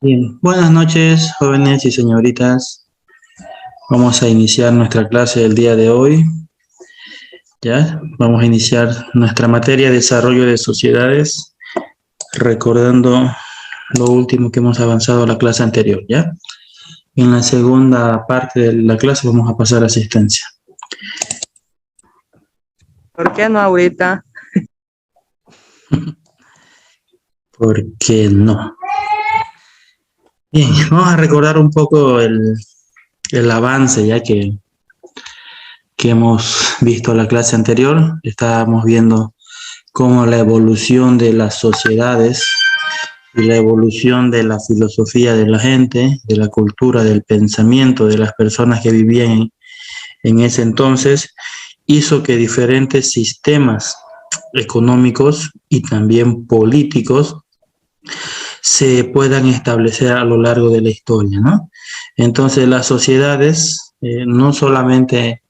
Bien, buenas noches, jóvenes y señoritas. Vamos a iniciar nuestra clase del día de hoy. ¿Ya? Vamos a iniciar nuestra materia de desarrollo de sociedades, recordando lo último que hemos avanzado en la clase anterior, ¿ya? En la segunda parte de la clase vamos a pasar a asistencia. ¿Por qué no ahorita? ¿Por qué no? Bien, vamos a recordar un poco el avance ya que hemos visto en la clase anterior. Estábamos viendo cómo la evolución de las sociedades y la evolución de la filosofía de la gente, de la cultura, del pensamiento de las personas que vivían en ese entonces, hizo que diferentes sistemas económicos y también políticos se puedan establecer a lo largo de la historia, ¿no? Entonces las sociedades no solamente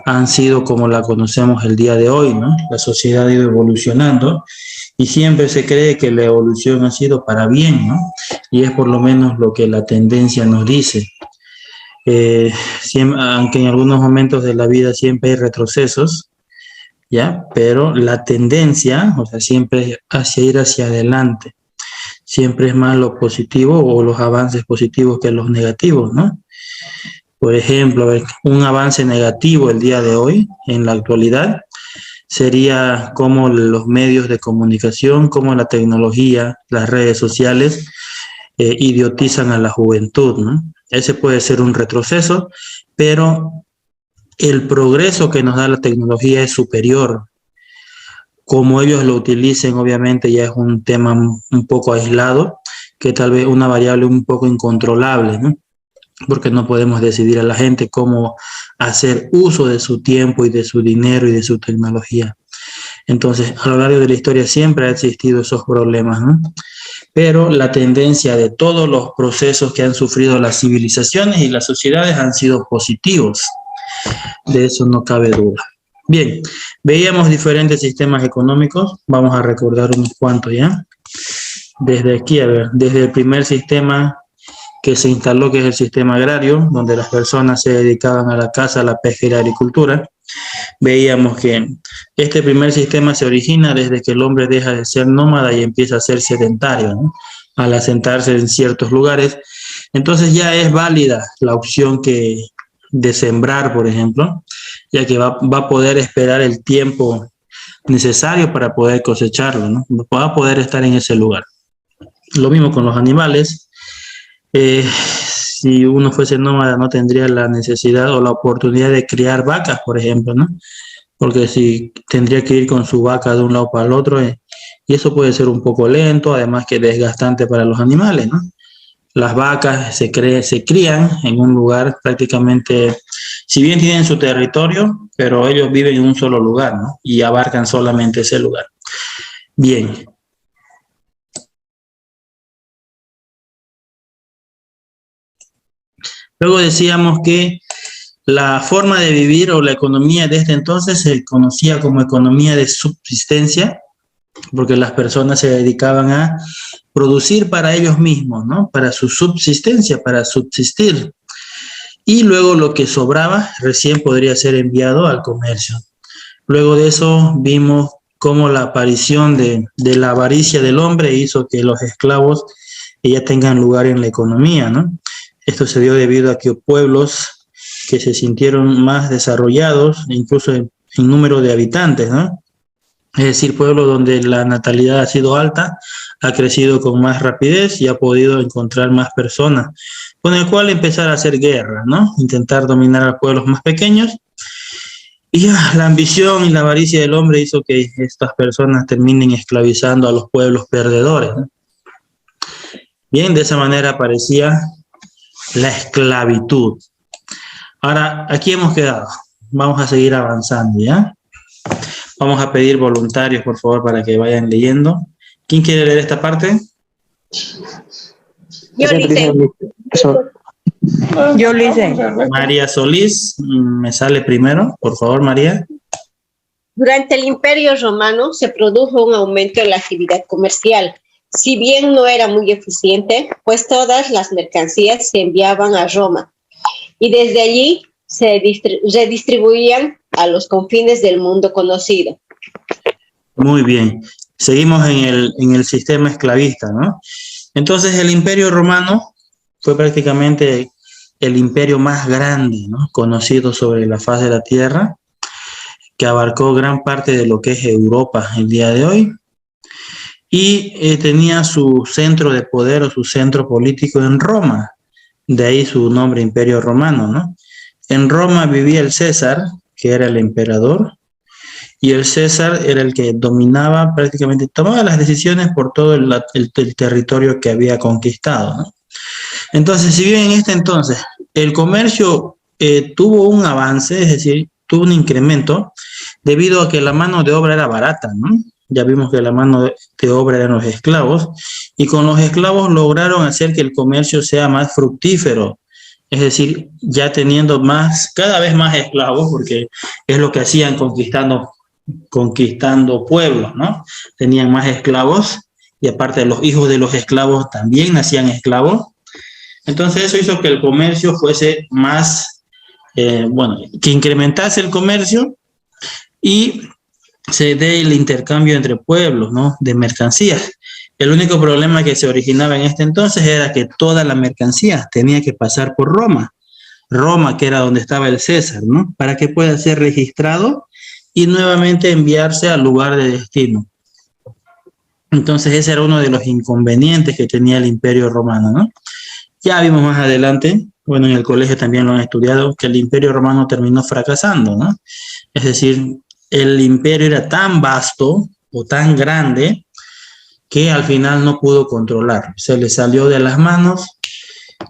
han sido como la conocemos el día de hoy, ¿no? La sociedad ha ido evolucionando y siempre se cree que la evolución ha sido para bien, ¿no? Y es por lo menos lo que la tendencia nos dice. Aunque en algunos momentos de la vida siempre hay retrocesos, ¿ya? Pero la tendencia, o sea, siempre es hacia ir hacia adelante. Siempre es más lo positivo o los avances positivos que los negativos, ¿no? Por ejemplo, un avance negativo el día de hoy, en la actualidad, sería cómo los medios de comunicación, cómo la tecnología, las redes sociales, idiotizan a la juventud, ¿no? Ese puede ser un retroceso, pero el progreso que nos da la tecnología es superior. Como ellos lo utilicen, obviamente ya es un tema un poco aislado, que tal vez una variable un poco incontrolable, ¿no? Porque no podemos decidir a la gente cómo hacer uso de su tiempo y de su dinero y de su tecnología. Entonces, a lo largo de la historia siempre ha existido esos problemas, ¿no? Pero la tendencia de todos los procesos que han sufrido las civilizaciones y las sociedades han sido positivos. De eso no cabe duda. Bien, veíamos diferentes sistemas económicos. Vamos a recordar unos cuantos ya. Desde aquí, a ver, desde el primer sistema que se instaló, que es el sistema agrario, donde las personas se dedicaban a la caza, a la pesca y la agricultura. Veíamos que este primer sistema se origina desde que el hombre deja de ser nómada y empieza a ser sedentario, ¿no? Al asentarse en ciertos lugares. Entonces ya es válida la opción de sembrar, por ejemplo, ya que va a poder esperar el tiempo necesario para poder cosecharlo, ¿no? Va a poder estar en ese lugar. Lo mismo con los animales. Si uno fuese nómada no tendría la necesidad o la oportunidad de criar vacas, por ejemplo, ¿no? Porque si tendría que ir con su vaca de un lado para el otro, y eso puede ser un poco lento, además que desgastante para los animales, ¿no? Las vacas se crían en un lugar prácticamente, si bien tienen su territorio, pero ellos viven en un solo lugar, ¿no? Y abarcan solamente ese lugar. Bien. Luego decíamos que la forma de vivir o la economía de este entonces se conocía como economía de subsistencia, porque las personas se dedicaban a producir para ellos mismos, ¿no? Para su subsistencia, para subsistir. Y luego lo que sobraba recién podría ser enviado al comercio. Luego de eso vimos cómo la aparición de la avaricia del hombre hizo que los esclavos ya tengan lugar en la economía, ¿no? Esto se dio debido a que pueblos que se sintieron más desarrollados, incluso en número de habitantes, ¿no? Es decir, pueblos donde la natalidad ha sido alta, ha crecido con más rapidez y ha podido encontrar más personas, con el cual empezar a hacer guerra, ¿no? Intentar dominar a pueblos más pequeños. Y ya, la ambición y la avaricia del hombre hizo que estas personas terminen esclavizando a los pueblos perdedores, ¿no? Bien, de esa manera aparecía la esclavitud. Ahora, aquí hemos quedado. Vamos a seguir avanzando, ¿ya? Vamos a pedir voluntarios, por favor, para que vayan leyendo. ¿Quién quiere leer esta parte? Yo lo hice. Yo lo hice. María Solís, me sale primero. Por favor, María. Durante el Imperio Romano se produjo un aumento en la actividad comercial. Si bien no era muy eficiente, pues todas las mercancías se enviaban a Roma y desde allí se redistribuían a los confines del mundo conocido. Muy bien. Seguimos en el sistema esclavista, ¿no? Entonces el Imperio Romano fue prácticamente el imperio más grande, ¿no?, conocido sobre la faz de la tierra, que abarcó gran parte de lo que es Europa el día de hoy, y tenía su centro de poder o su centro político en Roma, de ahí su nombre Imperio Romano, ¿no? En Roma vivía el César, que era el emperador, y el César era el que dominaba prácticamente, tomaba las decisiones por todo el territorio que había conquistado, ¿no? Entonces, si bien en este entonces el comercio tuvo un avance, es decir, tuvo un incremento, debido a que la mano de obra era barata, ¿no? Ya vimos que la mano de obra eran los esclavos, y con los esclavos lograron hacer que el comercio sea más fructífero, es decir, ya teniendo más, cada vez más esclavos, porque es lo que hacían conquistando pueblos, ¿no? Tenían más esclavos, y aparte de los hijos de los esclavos también nacían esclavos. Entonces eso hizo que el comercio fuese más, bueno, que incrementase el comercio y se dé el intercambio entre pueblos, ¿no?, de mercancías. El único problema que se originaba en este entonces era que toda la mercancía tenía que pasar por Roma. Roma, que era donde estaba el César, ¿no?, para que pueda ser registrado y nuevamente enviarse al lugar de destino. Entonces ese era uno de los inconvenientes que tenía el Imperio Romano, ¿no? Ya vimos más adelante, bueno, en el colegio también lo han estudiado, que el Imperio Romano terminó fracasando, ¿no? Es decir, el imperio era tan vasto o tan grande que al final no pudo controlar. Se le salió de las manos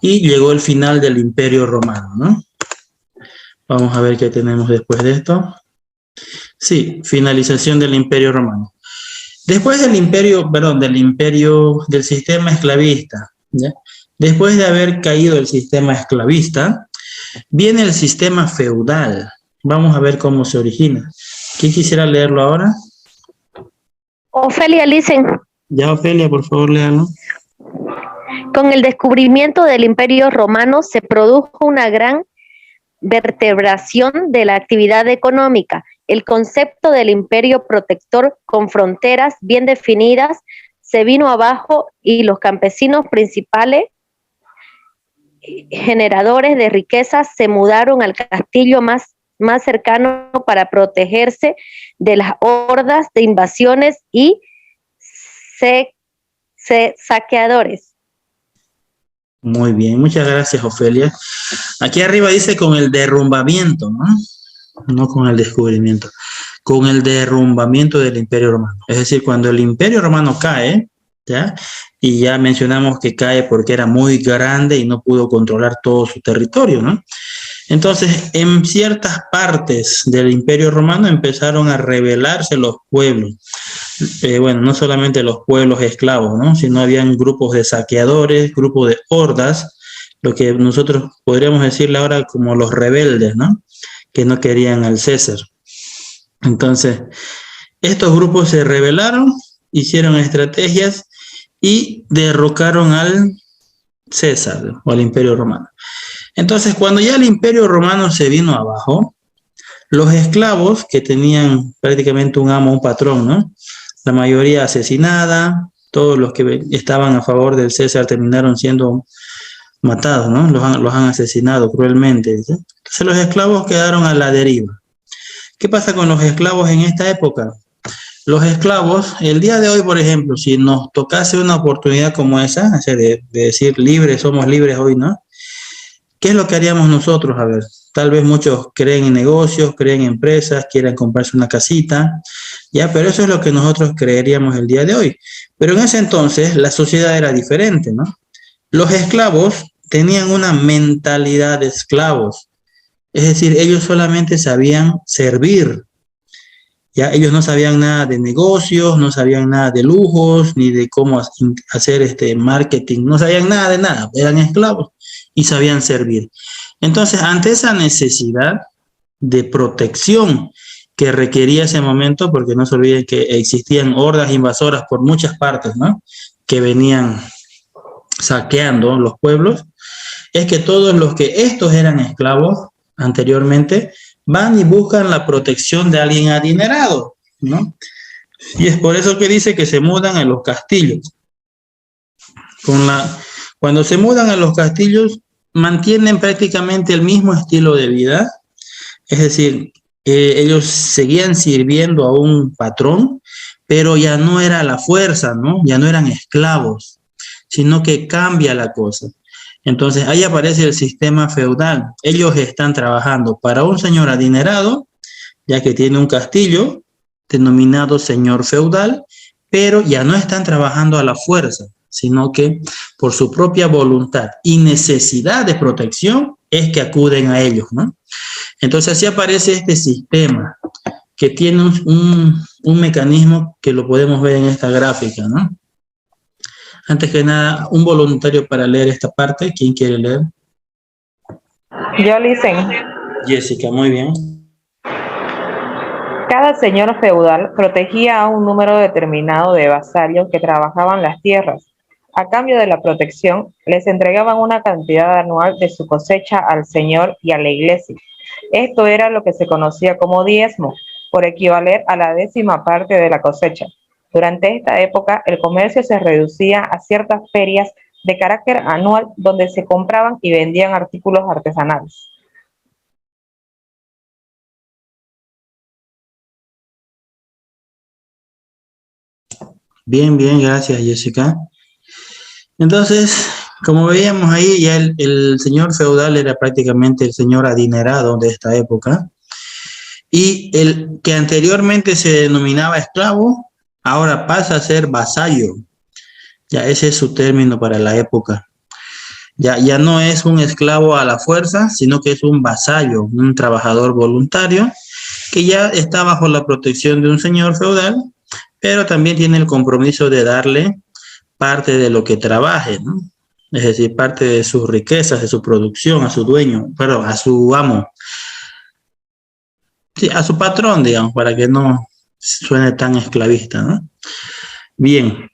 y llegó el final del Imperio Romano, ¿no? Vamos a ver qué tenemos después de esto. Sí, finalización del Imperio Romano. Después del del sistema esclavista, ¿ya? Después de haber caído el sistema esclavista, viene el sistema feudal. Vamos a ver cómo se origina. ¿Quién quisiera leerlo ahora? Ofelia Listen. Ya, Ofelia, por favor, léalo. Con el descubrimiento del Imperio Romano se produjo una gran vertebración de la actividad económica. El concepto del imperio protector con fronteras bien definidas se vino abajo y los campesinos principales generadores de riquezas se mudaron al castillo más cercano para protegerse de las hordas de invasiones y saqueadores. Muy bien, muchas gracias, Ofelia. Aquí arriba dice con el derrumbamiento, ¿no? No con el descubrimiento, con el derrumbamiento del Imperio Romano. Es decir, cuando el Imperio Romano cae, ¿ya? Y ya mencionamos que cae porque era muy grande y no pudo controlar todo su territorio, ¿no? Entonces, en ciertas partes del Imperio Romano empezaron a rebelarse los pueblos. Bueno, no solamente los pueblos esclavos, ¿no?, sino habían grupos de saqueadores, grupos de hordas, lo que nosotros podríamos decirle ahora como los rebeldes, ¿no?, que no querían al César. Entonces, estos grupos se rebelaron, hicieron estrategias y derrocaron al César o al Imperio Romano. Entonces, cuando ya el Imperio Romano se vino abajo, los esclavos que tenían prácticamente un amo, un patrón, ¿no?, la mayoría asesinada, todos los que estaban a favor del César terminaron siendo matados, ¿no? Los han asesinado cruelmente, ¿sí? Entonces los esclavos quedaron a la deriva. ¿Qué pasa con los esclavos en esta época? Los esclavos, el día de hoy, por ejemplo, si nos tocase una oportunidad como esa, de decir libres, somos libres hoy, ¿no?, ¿qué es lo que haríamos nosotros? A ver, tal vez muchos creen en negocios, creen en empresas, quieran comprarse una casita, ya, pero eso es lo que nosotros creeríamos el día de hoy. Pero en ese entonces la sociedad era diferente, ¿no? Los esclavos tenían una mentalidad de esclavos, es decir, ellos solamente sabían servir, ya, ellos no sabían nada de negocios, no sabían nada de lujos, ni de cómo hacer marketing, no sabían nada de nada, eran esclavos y sabían servir. Entonces, ante esa necesidad de protección que requería ese momento, porque no se olviden que existían hordas invasoras por muchas partes, ¿no?, que venían saqueando los pueblos, es que todos los que estos eran esclavos anteriormente van y buscan la protección de alguien adinerado, ¿no? Y es por eso que dice que se mudan a los castillos. Cuando se mudan a los castillos, mantienen prácticamente el mismo estilo de vida, es decir, ellos seguían sirviendo a un patrón, pero ya no era la fuerza, ¿no? Ya no eran esclavos, sino que cambia la cosa. Entonces ahí aparece el sistema feudal. Ellos están trabajando para un señor adinerado, ya que tiene un castillo denominado señor feudal, pero ya no están trabajando a la fuerza, sino que por su propia voluntad y necesidad de protección es que acuden a ellos, ¿no? Entonces así aparece este sistema que tiene un mecanismo que lo podemos ver en esta gráfica, ¿no? Antes que nada, un voluntario para leer esta parte. ¿Quién quiere leer? Yo, Licen. Jessica, muy bien. Cada señor feudal protegía a un número determinado de vasallos que trabajaban las tierras. A cambio de la protección, les entregaban una cantidad anual de su cosecha al señor y a la iglesia. Esto era lo que se conocía como diezmo, por equivaler a la 10ª parte de la cosecha. Durante esta época, el comercio se reducía a ciertas ferias de carácter anual donde se compraban y vendían artículos artesanales. Bien, bien, gracias, Jessica. Entonces, como veíamos ahí, ya el señor feudal era prácticamente el señor adinerado de esta época. Y el que anteriormente se denominaba esclavo, ahora pasa a ser vasallo. Ya ese es su término para la época. Ya no es un esclavo a la fuerza, sino que es un vasallo, un trabajador voluntario, que ya está bajo la protección de un señor feudal, pero también tiene el compromiso de darle parte de lo que trabaje, ¿no? Es decir, parte de sus riquezas, de su producción, a su dueño, perdón, a su amo. Sí, a su patrón, digamos, para que no suene tan esclavista, ¿no? Bien,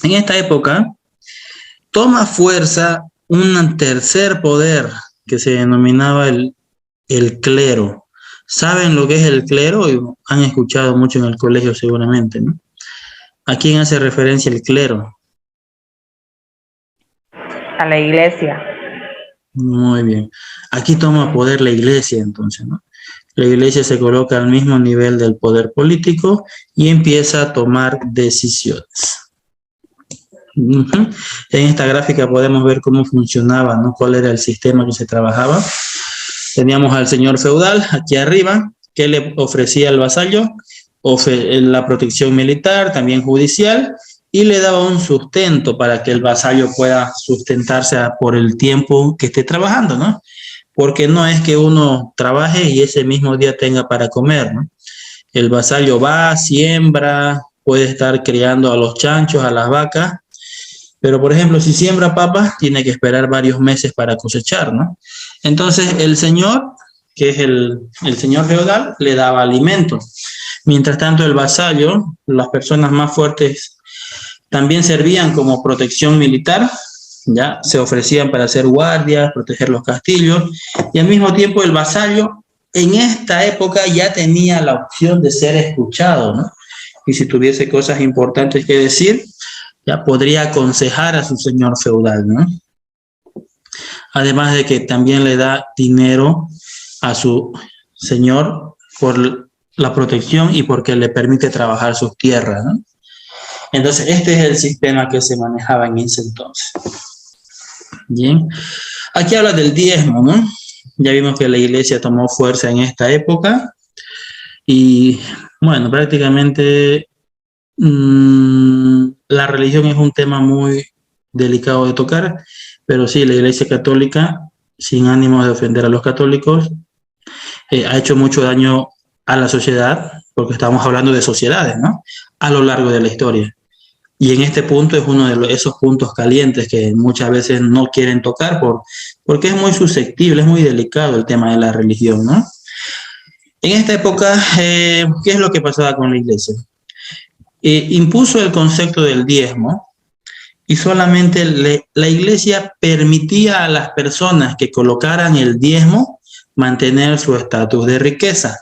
en esta época toma fuerza un tercer poder que se denominaba el clero. ¿Saben lo que es el clero? Han escuchado mucho en el colegio seguramente, ¿no? ¿A quién hace referencia el clero? A la iglesia. Muy bien. Aquí toma poder la iglesia, entonces, ¿no? La iglesia se coloca al mismo nivel del poder político y empieza a tomar decisiones. En esta gráfica podemos ver cómo funcionaba, ¿no? Cuál era el sistema que se trabajaba. Teníamos al señor feudal aquí arriba, que le ofrecía al vasallo la protección militar, también judicial, y le daba un sustento para que el vasallo pueda sustentarse por el tiempo que esté trabajando, ¿no? Porque no es que uno trabaje y ese mismo día tenga para comer, ¿no? El vasallo va, siembra, puede estar criando a los chanchos, a las vacas, pero por ejemplo, si siembra papas, tiene que esperar varios meses para cosechar, ¿no? Entonces, el señor, que es el señor feudal, le daba alimento. Mientras tanto, el vasallo, las personas más fuertes, también servían como protección militar, ya se ofrecían para hacer guardias, proteger los castillos, y al mismo tiempo el vasallo en esta época ya tenía la opción de ser escuchado, ¿no? Y si tuviese cosas importantes que decir, ya podría aconsejar a su señor feudal, ¿no? Además de que también le da dinero a su señor por la protección y porque le permite trabajar sus tierras, ¿no? Entonces, este es el sistema que se manejaba en ese entonces. Bien. Aquí habla del diezmo, ¿no? Ya vimos que la iglesia tomó fuerza en esta época y, bueno, prácticamente la religión es un tema muy delicado de tocar, pero sí, la iglesia católica, sin ánimo de ofender a los católicos, ha hecho mucho daño a la sociedad, porque estamos hablando de sociedades, ¿no? A lo largo de la historia. Y en este punto es uno de esos puntos calientes que muchas veces no quieren tocar porque es muy susceptible, es muy delicado el tema de la religión, ¿no? En esta época, ¿qué es lo que pasaba con la iglesia? Impuso el concepto del diezmo, y solamente la iglesia permitía a las personas que colocaran el diezmo mantener su estatus de riqueza.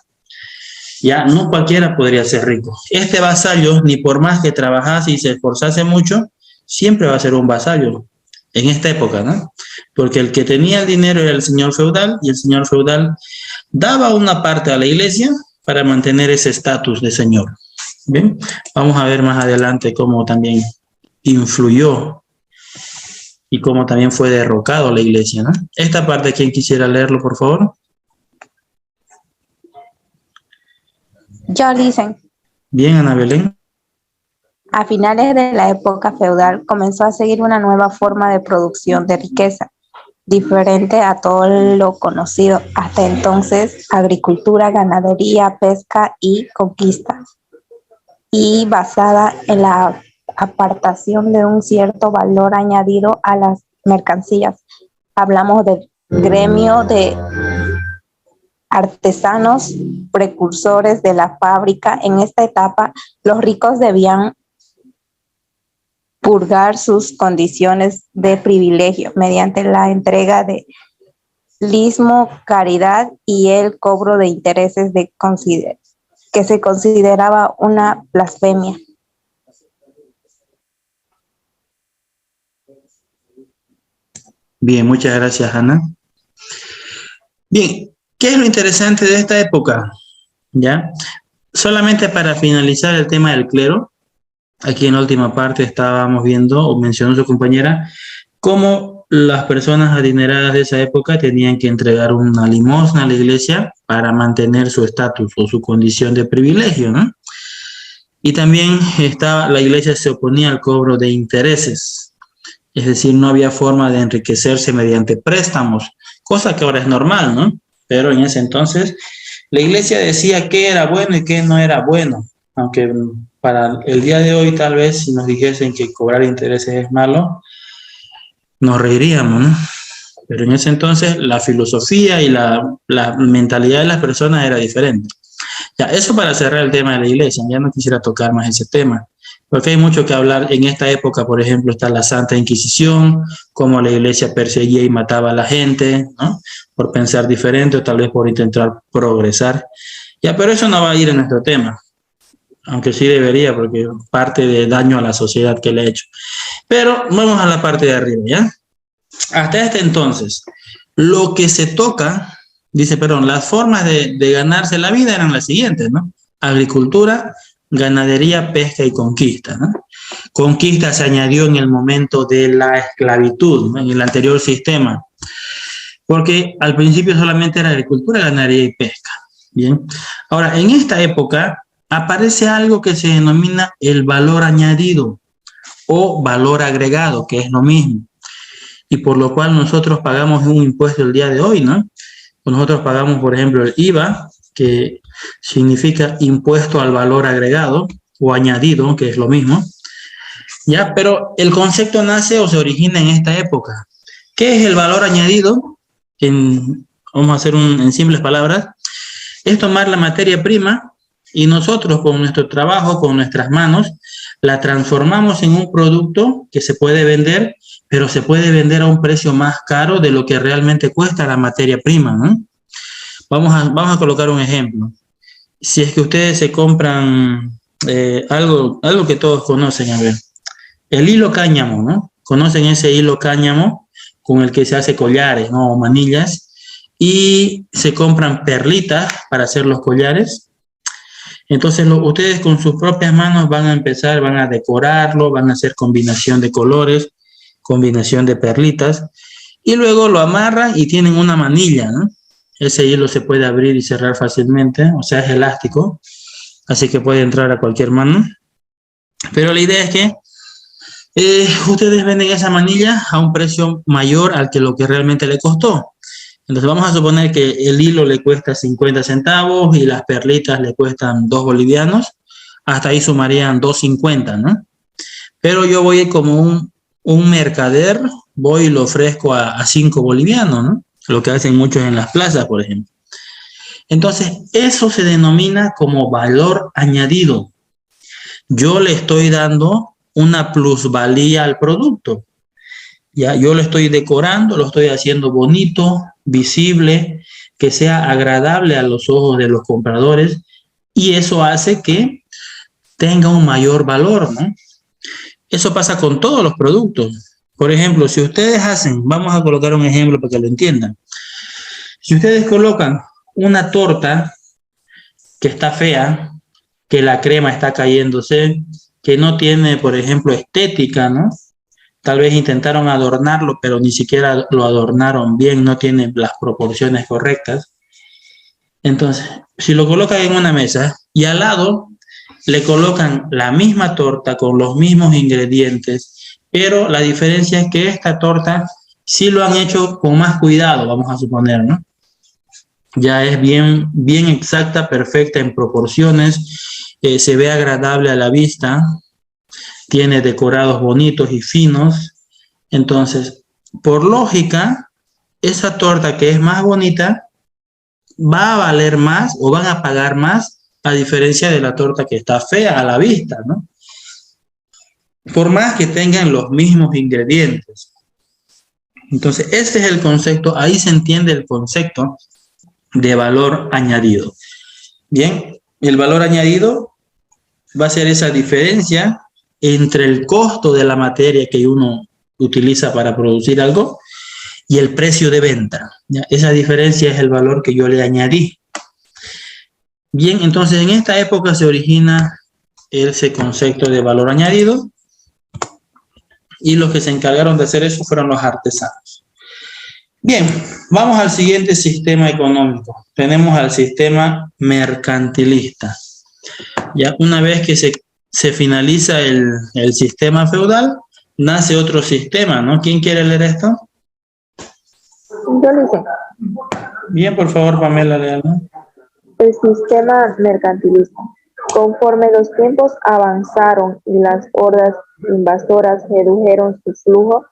Ya no cualquiera podría ser rico. Este vasallo, ni por más que trabajase y se esforzase mucho, siempre va a ser un vasallo en esta época, ¿no? Porque el que tenía el dinero era el señor feudal, y el señor feudal daba una parte a la iglesia para mantener ese estatus de señor. Bien, vamos a ver más adelante cómo también influyó y cómo también fue derrocado la iglesia, ¿no? Esta parte, ¿quién quisiera leerlo, por favor? Yo, dicen. Bien, Ana Belén. A finales de la época feudal comenzó a seguir una nueva forma de producción de riqueza, diferente a todo lo conocido hasta entonces: agricultura, ganadería, pesca y conquista, y basada en la apartación de un cierto valor añadido a las mercancías. Hablamos del gremio de artesanos, precursores de la fábrica. En esta etapa, los ricos debían purgar sus condiciones de privilegio mediante la entrega de limosna, caridad y el cobro de intereses que se consideraba una blasfemia. Bien, muchas gracias, Ana. Bien, ¿qué es lo interesante de esta época? ¿Ya? Solamente para finalizar el tema del clero, aquí en la última parte estábamos viendo, o mencionó su compañera, cómo las personas adineradas de esa época tenían que entregar una limosna a la iglesia para mantener su estatus o su condición de privilegio, ¿no? Y también la iglesia se oponía al cobro de intereses, es decir, no había forma de enriquecerse mediante préstamos, cosa que ahora es normal, ¿no? Pero en ese entonces la iglesia decía qué era bueno y qué no era bueno, aunque para el día de hoy tal vez si nos dijesen que cobrar intereses es malo, nos reiríamos, ¿no? Pero en ese entonces la filosofía y la mentalidad de las personas era diferente. Ya, eso para cerrar el tema de la iglesia, ya no quisiera tocar más ese tema, porque hay mucho que hablar. En esta época, por ejemplo, está la Santa Inquisición, cómo la iglesia perseguía y mataba a la gente, ¿no? Por pensar diferente o tal vez por intentar progresar. Ya, pero eso no va a ir en nuestro tema, aunque sí debería, porque parte de daño a la sociedad que le ha hecho. Pero vamos a la parte de arriba, ¿ya? Hasta este entonces, lo que se toca, las formas de ganarse la vida eran las siguientes, ¿no? Agricultura, ganadería, pesca y conquista, ¿no? Conquista se añadió en el momento de la esclavitud, ¿no? En el anterior sistema, porque al principio solamente era agricultura, ganadería y pesca. Bien, ahora en esta época aparece algo que se denomina el valor añadido o valor agregado, que es lo mismo, y por lo cual nosotros pagamos un impuesto el día de hoy, ¿no? Nosotros pagamos, por ejemplo, el IVA, que significa impuesto al valor agregado o añadido, que es lo mismo, ¿ya? Pero el concepto nace o se origina en esta época. ¿Qué es el valor añadido? Vamos a hacer en simples palabras, es tomar la materia prima y nosotros con nuestro trabajo, con nuestras manos, la transformamos en un producto que se puede vender, pero se puede vender a un precio más caro de lo que realmente cuesta la materia prima, ¿no? Vamos a colocar un ejemplo. Si es que ustedes se compran algo que todos conocen, a ver, el hilo cáñamo, ¿no? Conocen ese hilo cáñamo con el que se hace collares, ¿no? O manillas, y se compran perlitas para hacer los collares. Entonces ustedes con sus propias manos van a decorarlo, van a hacer combinación de colores, combinación de perlitas, y luego lo amarran y tienen una manilla, ¿no? Ese hilo se puede abrir y cerrar fácilmente, o sea, es elástico, así que puede entrar a cualquier mano. Pero la idea es que ustedes venden esa manilla a un precio mayor al que lo que realmente le costó. Entonces vamos a suponer que el hilo le cuesta 50 centavos y las perlitas le cuestan 2 bolivianos, hasta ahí sumarían 2.50, ¿no? Pero yo voy como un mercader, voy y lo ofrezco a 5 bolivianos, ¿no? Lo que hacen muchos en las plazas, por ejemplo. Entonces, eso se denomina como valor añadido. Yo le estoy dando una plusvalía al producto. Ya, yo lo estoy decorando, lo estoy haciendo bonito, visible, que sea agradable a los ojos de los compradores, y eso hace que tenga un mayor valor, ¿no? Eso pasa con todos los productos. Por ejemplo, si ustedes hacen, vamos a colocar un ejemplo para que lo entiendan. Si ustedes colocan una torta que está fea, que la crema está cayéndose, que no tiene, por ejemplo, estética, ¿no? Tal vez intentaron adornarlo, pero ni siquiera lo adornaron bien, no tiene las proporciones correctas. Entonces, si lo colocan en una mesa y al lado le colocan la misma torta con los mismos ingredientes, pero la diferencia es que esta torta sí lo han hecho con más cuidado, vamos a suponer, ¿no? Ya es bien exacta, perfecta en proporciones, se ve agradable a la vista, tiene decorados bonitos y finos. Entonces, por lógica, esa torta que es más bonita va a valer más o van a pagar más a diferencia de la torta que está fea a la vista, ¿no? Por más que tengan los mismos ingredientes. Entonces, ese es el concepto, ahí se entiende el concepto de valor añadido. Bien, el valor añadido va a ser esa diferencia entre el costo de la materia que uno utiliza para producir algo y el precio de venta. ¿Ya? Esa diferencia es el valor que yo le añadí. Bien, entonces en esta época se origina ese concepto de valor añadido y los que se encargaron de hacer eso fueron los artesanos. Bien, vamos al siguiente sistema económico. Tenemos al sistema mercantilista. Ya una vez que se finaliza el sistema feudal, nace otro sistema, ¿no? ¿Quién quiere leer esto? Yo lo hice. Bien, por favor, Pamela, léalo. El sistema mercantilista. Conforme los tiempos avanzaron y las hordas invasoras redujeron su flujo,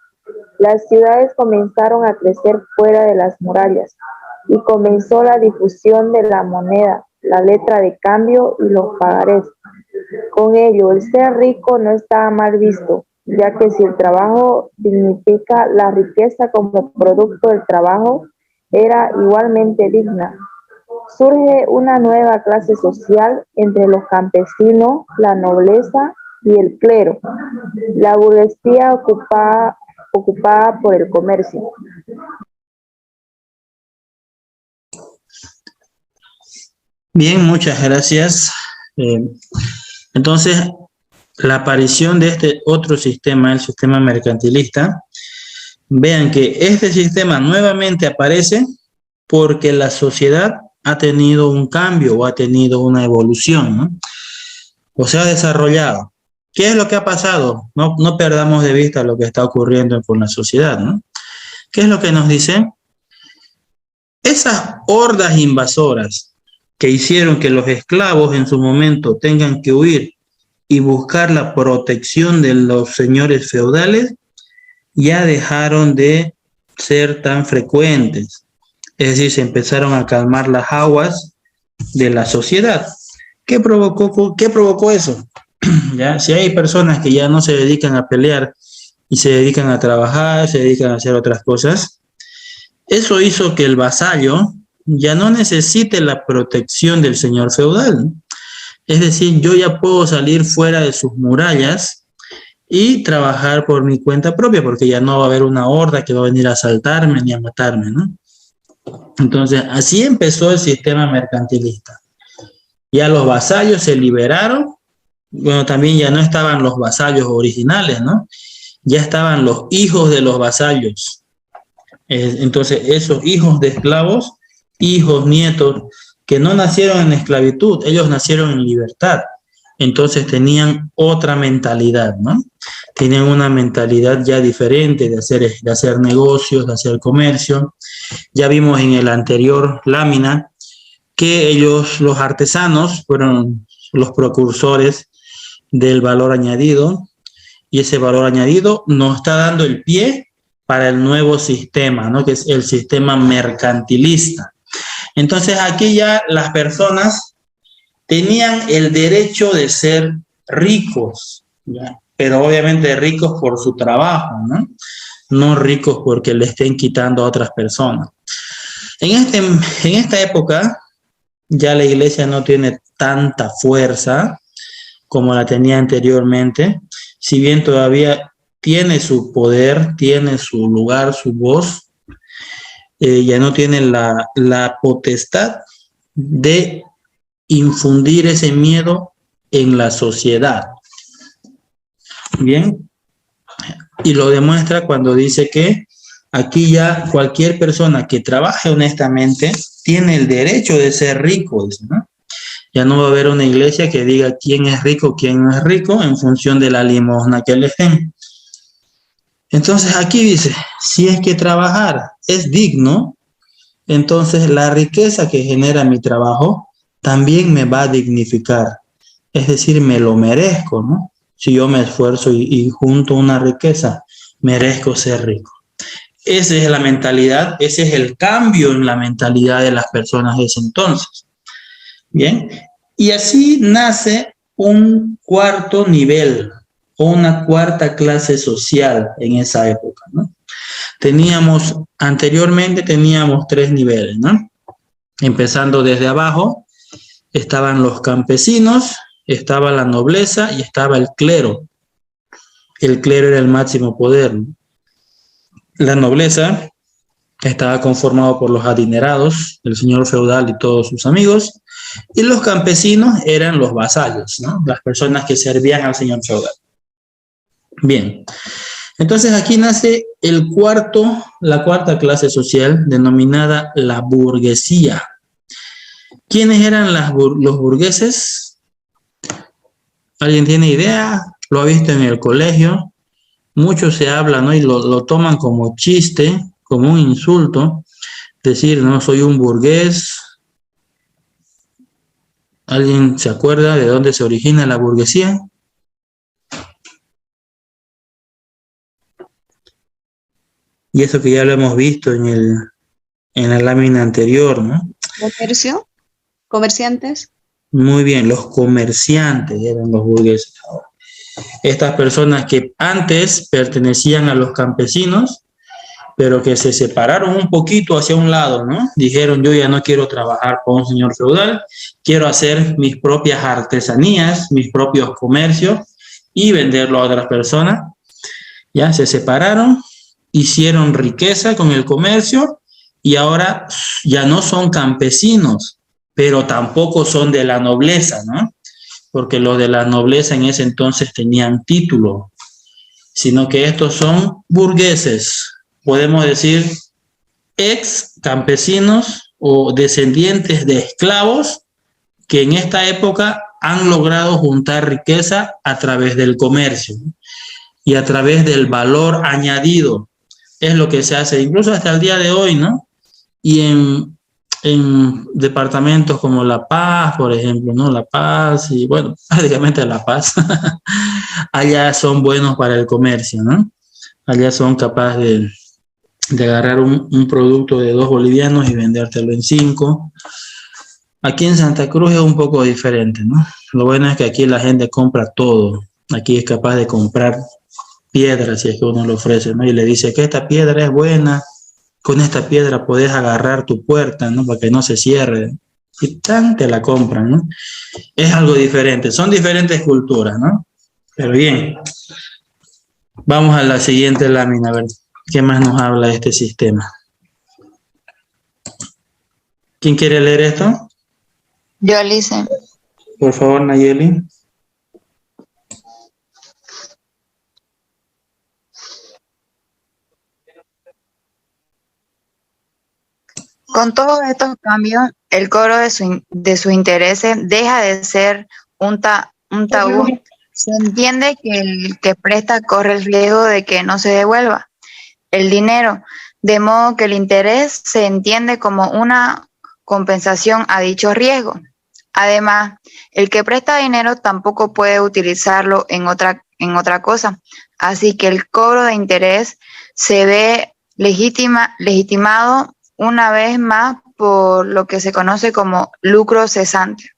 las ciudades comenzaron a crecer fuera de las murallas y comenzó la difusión de la moneda, la letra de cambio y los pagarés. Con ello, el ser rico no estaba mal visto, ya que si el trabajo dignifica la riqueza como producto del trabajo, era igualmente digna. Surge una nueva clase social entre los campesinos, la nobleza y el clero, la burguesía ocupada por el comercio. Bien, muchas gracias. Entonces, la aparición de este otro sistema, el sistema mercantilista, vean que este sistema nuevamente aparece porque la sociedad ha tenido un cambio o ha tenido una evolución, ¿no? O se ha desarrollado. ¿Qué es lo que ha pasado? No perdamos de vista lo que está ocurriendo con la sociedad, ¿no? ¿Qué es lo que nos dice? Esas hordas invasoras que hicieron que los esclavos en su momento tengan que huir y buscar la protección de los señores feudales, ya dejaron de ser tan frecuentes. Es decir, se empezaron a calmar las aguas de la sociedad. ¿Qué provocó eso? ¿Ya? Si hay personas que ya no se dedican a pelear y se dedican a trabajar, se dedican a hacer otras cosas, eso hizo que el vasallo ya no necesite la protección del señor feudal. Es decir, yo ya puedo salir fuera de sus murallas y trabajar por mi cuenta propia, porque ya no va a haber una horda que va a venir a asaltarme ni a matarme, ¿no? Entonces, así empezó el sistema mercantilista. Ya los vasallos se liberaron. Bueno, también ya no estaban los vasallos originales, ¿no? Ya estaban los hijos de los vasallos. Entonces, esos hijos de esclavos, hijos, nietos, que no nacieron en esclavitud, ellos nacieron en libertad. Entonces tenían otra mentalidad, ¿no? Tenían una mentalidad ya diferente de hacer negocios, de hacer comercio. Ya vimos en el anterior lámina que ellos, los artesanos, fueron los precursores del valor añadido, y ese valor añadido nos está dando el pie para el nuevo sistema, ¿no? Que es el sistema mercantilista. Entonces aquí ya las personas tenían el derecho de ser ricos, ¿ya? pero obviamente ricos por su trabajo, ¿no? No ricos porque le estén quitando a otras personas. En esta época ya la iglesia no tiene tanta fuerza como la tenía anteriormente, si bien todavía tiene su poder, tiene su lugar, su voz, ya no tiene la potestad de infundir ese miedo en la sociedad. Bien, y lo demuestra cuando dice que aquí ya cualquier persona que trabaje honestamente tiene el derecho de ser rico, ¿no? Ya no va a haber una iglesia que diga quién es rico, quién no es rico, en función de la limosna que le den. Entonces aquí dice, si es que trabajar es digno, entonces la riqueza que genera mi trabajo también me va a dignificar. Es decir, me lo merezco, ¿no? Si yo me esfuerzo y junto una riqueza, merezco ser rico. Esa es la mentalidad, ese es el cambio en la mentalidad de las personas de ese entonces. Bien, y así nace un cuarto nivel o una cuarta clase social en esa época, ¿no? Anteriormente teníamos 3 niveles, ¿no? Empezando desde abajo, estaban los campesinos, estaba la nobleza y estaba el clero. El clero era el máximo poder, ¿no? La nobleza estaba conformado por los adinerados, el señor feudal y todos sus amigos, y los campesinos eran los vasallos, ¿no? Las personas que servían al señor feudal. Bien, entonces aquí nace la cuarta clase social denominada la burguesía. ¿Quiénes eran los burgueses? ¿Alguien tiene idea? ¿Lo ha visto en el colegio? Mucho se habla, ¿no? Y lo toman como chiste, como un insulto, decir, no, soy un burgués. ¿Alguien se acuerda de dónde se origina la burguesía? Y eso que ya lo hemos visto en la lámina anterior, ¿no? ¿Comercio? ¿Comerciantes? Muy bien, los comerciantes eran los burgueses. Estas personas que antes pertenecían a los campesinos, pero que se separaron un poquito hacia un lado, ¿no? Dijeron, yo ya no quiero trabajar con un señor feudal, quiero hacer mis propias artesanías, mis propios comercios y venderlo a otras personas. Ya se separaron, hicieron riqueza con el comercio y ahora ya no son campesinos, pero tampoco son de la nobleza, ¿no? Porque los de la nobleza en ese entonces tenían título, sino que estos son burgueses, podemos decir ex campesinos o descendientes de esclavos que en esta época han logrado juntar riqueza a través del comercio y a través del valor añadido. Es lo que se hace incluso hasta el día de hoy, ¿no? Y en departamentos como La Paz, por ejemplo, ¿no? La Paz y, bueno, prácticamente La Paz, allá son buenos para el comercio, ¿no? Allá son capaces de agarrar un producto de 2 bolivianos y vendértelo en 5. Aquí en Santa Cruz es un poco diferente, ¿no? Lo bueno es que aquí la gente compra todo. Aquí es capaz de comprar piedras si es que uno lo ofrece, ¿no? Y le dice que esta piedra es buena, con esta piedra podés agarrar tu puerta, ¿no? Para que no se cierre. Y tan te la compran, ¿no? Es algo diferente, son diferentes culturas, ¿no? Pero bien, vamos a la siguiente lámina, a ver qué más nos habla de este sistema. ¿Quién quiere leer esto? Yo, Alice. Por favor, Nayeli. Con todos estos cambios, el cobro de sus intereses deja de ser un tabú. Se entiende que el que presta corre el riesgo de que no se devuelva el dinero, de modo que el interés se entiende como una compensación a dicho riesgo. Además, el que presta dinero tampoco puede utilizarlo en otra cosa, así que el cobro de interés se ve legitimado una vez más por lo que se conoce como lucro cesante.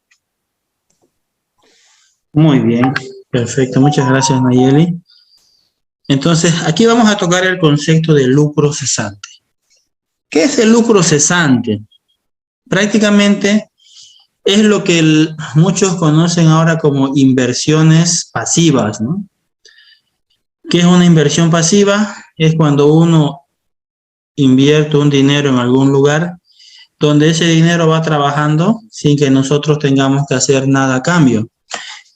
Muy bien, Perfecto, muchas gracias, Nayeli. Entonces, aquí vamos a tocar el concepto de lucro cesante. ¿Qué es el lucro cesante? Prácticamente es lo que muchos conocen ahora como inversiones pasivas, ¿no? ¿Qué es una inversión pasiva? Es cuando uno invierte un dinero en algún lugar donde ese dinero va trabajando sin que nosotros tengamos que hacer nada a cambio.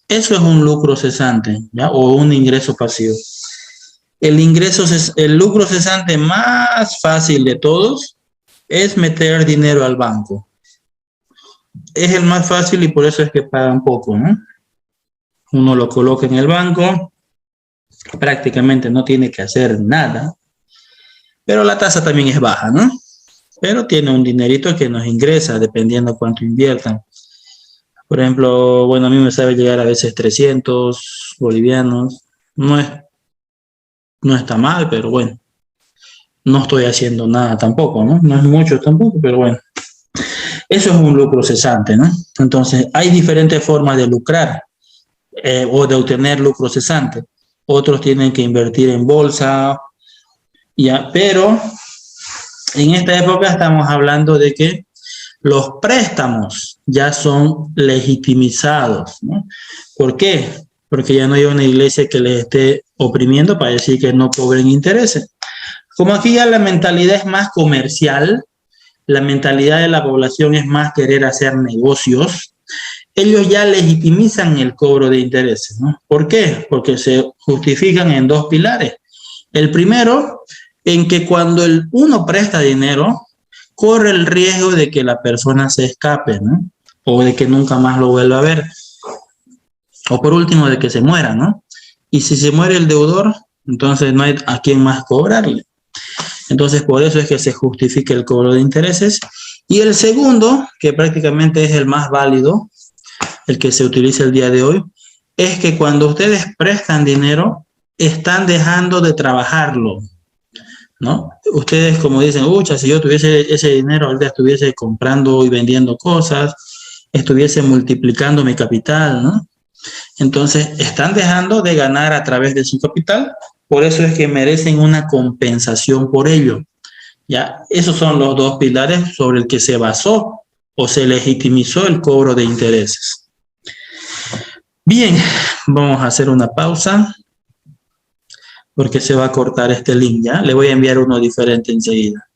Eso es un lucro cesante, ¿ya? O un ingreso pasivo. El lucro cesante más fácil de todos es meter dinero al banco. Es el más fácil y por eso es que pagan poco, ¿no? Uno lo coloca en el banco, prácticamente no tiene que hacer nada, pero la tasa también es baja, ¿no? Pero tiene un dinerito que nos ingresa dependiendo cuánto inviertan. Por ejemplo, bueno, a mí me sabe llegar a veces 300 bolivianos. No está mal, pero bueno, no estoy haciendo nada tampoco, ¿no? No es mucho tampoco, pero bueno. Eso es un lucro cesante, ¿no? Entonces, hay diferentes formas de lucrar o de obtener lucro cesante. Otros tienen que invertir en bolsa, ya, pero en esta época estamos hablando de que los préstamos ya son legitimizados, ¿no? ¿Por qué? Porque ya no hay una iglesia que les esté oprimiendo para decir que no cobren intereses. Como aquí ya la mentalidad es más comercial, la mentalidad de la población es más querer hacer negocios, ellos ya legitimizan el cobro de intereses, ¿no? ¿Por qué? Porque se justifican en dos pilares. El primero, en que cuando uno presta dinero, corre el riesgo de que la persona se escape, ¿no? O de que nunca más lo vuelva a ver. O por último, de que se muera, ¿no? Y si se muere el deudor, entonces no hay a quién más cobrarle. Entonces, por eso es que se justifica el cobro de intereses. Y el segundo, que prácticamente es el más válido, el que se utiliza el día de hoy, es que cuando ustedes prestan dinero, están dejando de trabajarlo, ¿no? Ustedes como dicen, ucha, si yo tuviese ese dinero, ahorita estuviese comprando y vendiendo cosas, estuviese multiplicando mi capital, ¿no? Entonces, están dejando de ganar a través de su capital, por eso es que merecen una compensación por ello. Ya, esos son los dos pilares sobre el que se basó o se legitimizó el cobro de intereses. Bien, vamos a hacer una pausa porque se va a cortar este link, ¿ya? Le voy a enviar uno diferente enseguida.